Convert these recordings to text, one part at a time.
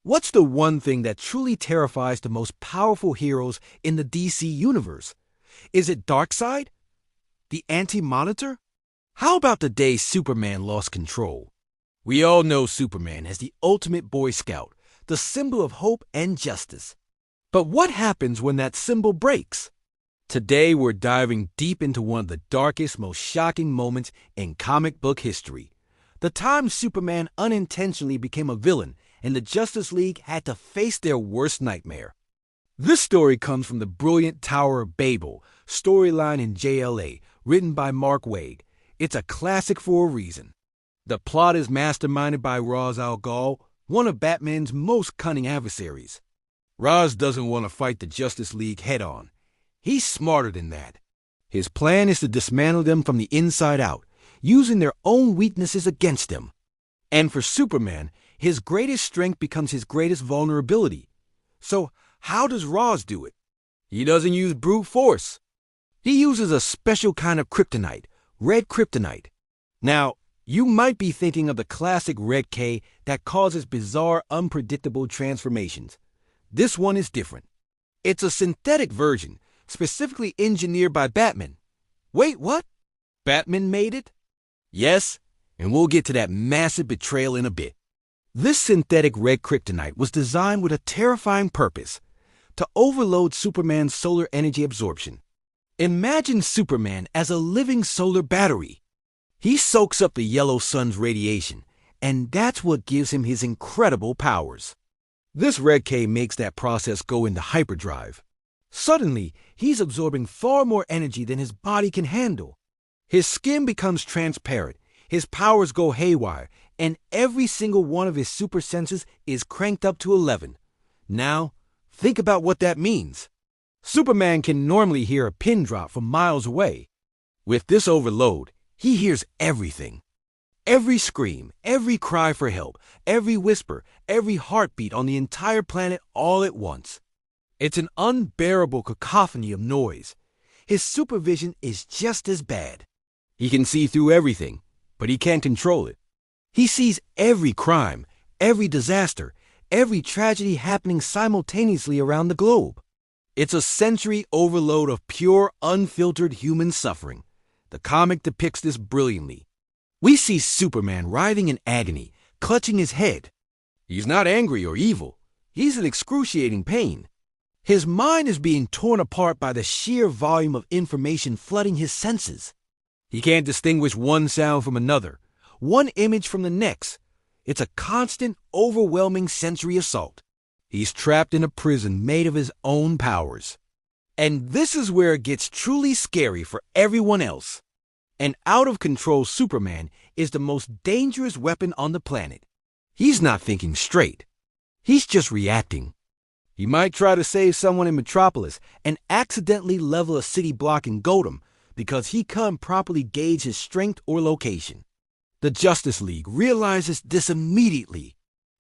What's the one thing that truly terrifies the most powerful heroes in the DC universe? Is it Darkseid? The Anti-Monitor? How about the day Superman lost control? We all know Superman as the ultimate Boy Scout, the symbol of hope and justice. But what happens when that symbol breaks? Today we're diving deep into one of the darkest, most shocking moments in comic book history. The time Superman unintentionally became a villain and the Justice League had to face their worst nightmare. This story comes from the brilliant Tower of Babel storyline in JLA, written by Mark Waid. It's a classic for a reason. The plot is masterminded by Ra's al Ghul, one of Batman's most cunning adversaries. Ra's doesn't want to fight the Justice League head-on. He's smarter than that. His plan is to dismantle them from the inside out, using their own weaknesses against them. And for Superman, his greatest strength becomes his greatest vulnerability. So how does Ra's do it? He doesn't use brute force. He uses a special kind of kryptonite, red kryptonite. Now, you might be thinking of the classic Red K that causes bizarre, unpredictable transformations. This one is different. It's a synthetic version, specifically engineered by Batman. Wait, what? Batman made it? Yes, and we'll get to that massive betrayal in a bit. This synthetic red kryptonite was designed with a terrifying purpose: to overload Superman's solar energy absorption. Imagine Superman as a living solar battery. He soaks up the yellow sun's radiation, and that's what gives him his incredible powers. This Red K makes that process go into hyperdrive. Suddenly, he's absorbing far more energy than his body can handle. His skin becomes transparent, his powers go haywire, and every single one of his super senses is cranked up to 11. Now, think about what that means. Superman can normally hear a pin drop from miles away. With this overload, he hears everything. Every scream, every cry for help, every whisper, every heartbeat on the entire planet all at once. It's an unbearable cacophony of noise. His supervision is just as bad. He can see through everything, but he can't control it. He sees every crime, every disaster, every tragedy happening simultaneously around the globe. It's a sensory overload of pure, unfiltered human suffering. The comic depicts this brilliantly. We see Superman writhing in agony, clutching his head. He's not angry or evil. He's in excruciating pain. His mind is being torn apart by the sheer volume of information flooding his senses. He can't distinguish one sound from another, one image from the next. It's a constant, overwhelming sensory assault. He's trapped in a prison made of his own powers. And this is where it gets truly scary for everyone else. An out-of-control Superman is the most dangerous weapon on the planet. He's not thinking straight. He's just reacting. He might try to save someone in Metropolis and accidentally level a city block in Gotham because he can't properly gauge his strength or location. The Justice League realizes this immediately.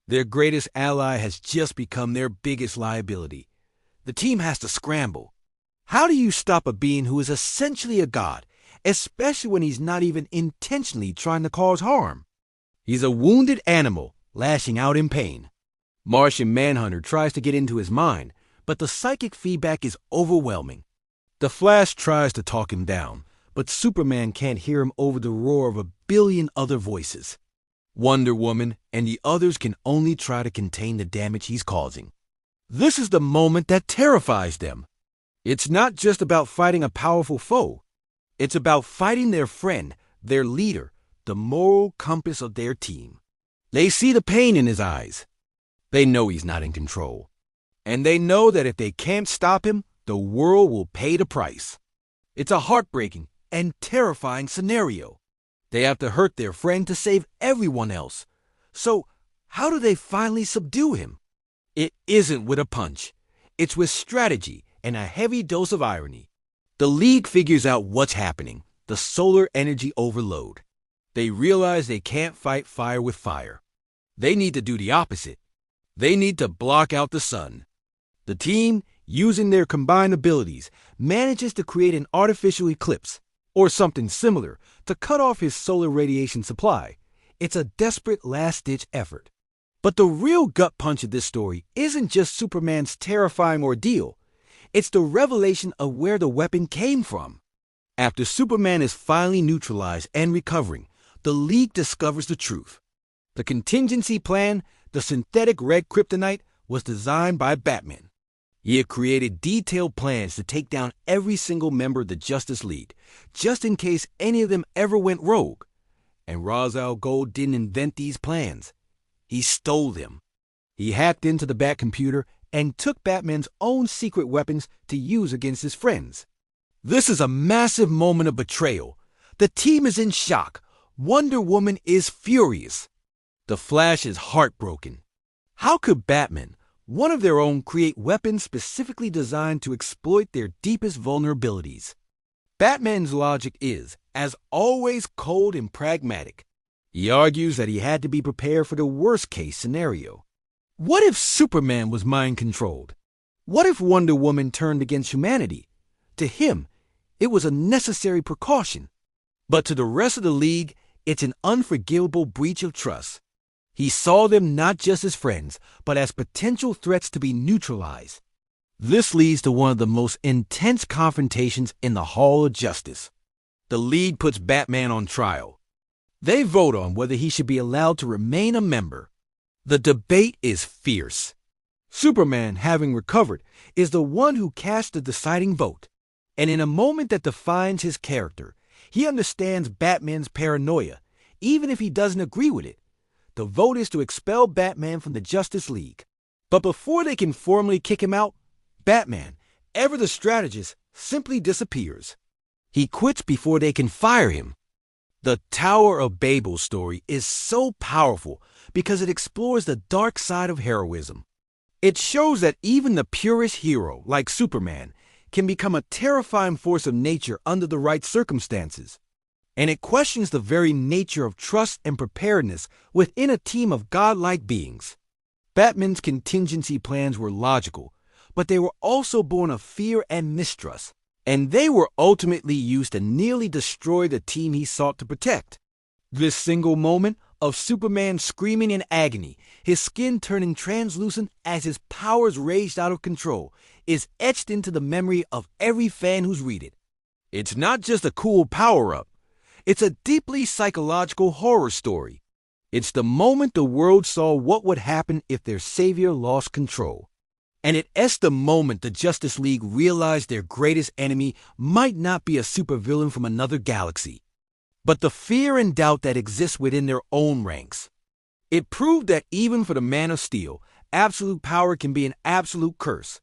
Their greatest ally has just become their biggest liability. The team has to scramble. How do you stop a being who is essentially a god, especially when he's not even intentionally trying to cause harm? He's a wounded animal, lashing out in pain. Martian Manhunter tries to get into his mind, but the psychic feedback is overwhelming. The Flash tries to talk him down, but Superman can't hear him over the roar of a billion other voices. Wonder Woman and the others can only try to contain the damage he's causing. This is the moment that terrifies them. It's not just about fighting a powerful foe. It's about fighting their friend, their leader, the moral compass of their team. They see the pain in his eyes. They know he's not in control. And they know that if they can't stop him, the world will pay the price. It's a heartbreaking and terrifying scenario. They have to hurt their friend to save everyone else. So, how do they finally subdue him? It isn't with a punch. It's with strategy and a heavy dose of irony. The League figures out what's happening, the solar energy overload. They realize they can't fight fire with fire. They need to do the opposite. They need to block out the sun. The team, using their combined abilities, manages to create an artificial eclipse, or something similar, to cut off his solar radiation supply. It's a desperate last-ditch effort. But the real gut punch of this story isn't just Superman's terrifying ordeal. It's the revelation of where the weapon came from. After Superman is finally neutralized and recovering, the League discovers the truth. The contingency plan, the synthetic red kryptonite, was designed by Batman. He had created detailed plans to take down every single member of the Justice League, just in case any of them ever went rogue. And Ra's al Ghul didn't invent these plans. He stole them. He hacked into the Batcomputer and took Batman's own secret weapons to use against his friends. This is a massive moment of betrayal. The team is in shock. Wonder Woman is furious. The Flash is heartbroken. How could Batman, one of their own, create weapons specifically designed to exploit their deepest vulnerabilities? Batman's logic is, as always, cold and pragmatic. He argues that he had to be prepared for the worst-case scenario. What if Superman was mind-controlled? What if Wonder Woman turned against humanity? To him, it was a necessary precaution. But to the rest of the League, it's an unforgivable breach of trust. He saw them not just as friends, but as potential threats to be neutralized. This leads to one of the most intense confrontations in the Hall of Justice. The League puts Batman on trial. They vote on whether he should be allowed to remain a member. The debate is fierce. Superman, having recovered, is the one who cast the deciding vote. And in a moment that defines his character, he understands Batman's paranoia, even if he doesn't agree with it. The vote is to expel Batman from the Justice League. But before they can formally kick him out, Batman, ever the strategist, simply disappears. He quits before they can fire him. The Tower of Babel story is so powerful because it explores the dark side of heroism. It shows that even the purest hero, like Superman, can become a terrifying force of nature under the right circumstances. And it questions the very nature of trust and preparedness within a team of godlike beings. Batman's contingency plans were logical, but they were also born of fear and mistrust, and they were ultimately used to nearly destroy the team he sought to protect. This single moment of Superman screaming in agony, his skin turning translucent as his powers raged out of control, is etched into the memory of every fan who's read it. It's not just a cool power-up. It's a deeply psychological horror story. It's the moment the world saw what would happen if their savior lost control. And it's the moment the Justice League realized their greatest enemy might not be a supervillain from another galaxy, but the fear and doubt that exists within their own ranks. It proved that even for the Man of Steel, absolute power can be an absolute curse.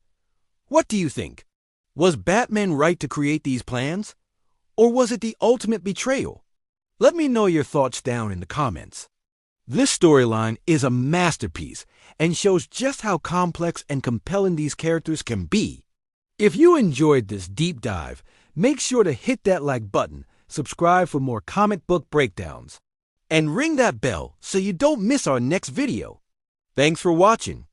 What do you think? Was Batman right to create these plans? Or was it the ultimate betrayal? Let me know your thoughts down in the comments. This storyline is a masterpiece and shows just how complex and compelling these characters can be. If you enjoyed this deep dive, make sure to hit that like button, subscribe for more comic book breakdowns, and ring that bell so you don't miss our next video. Thanks for watching.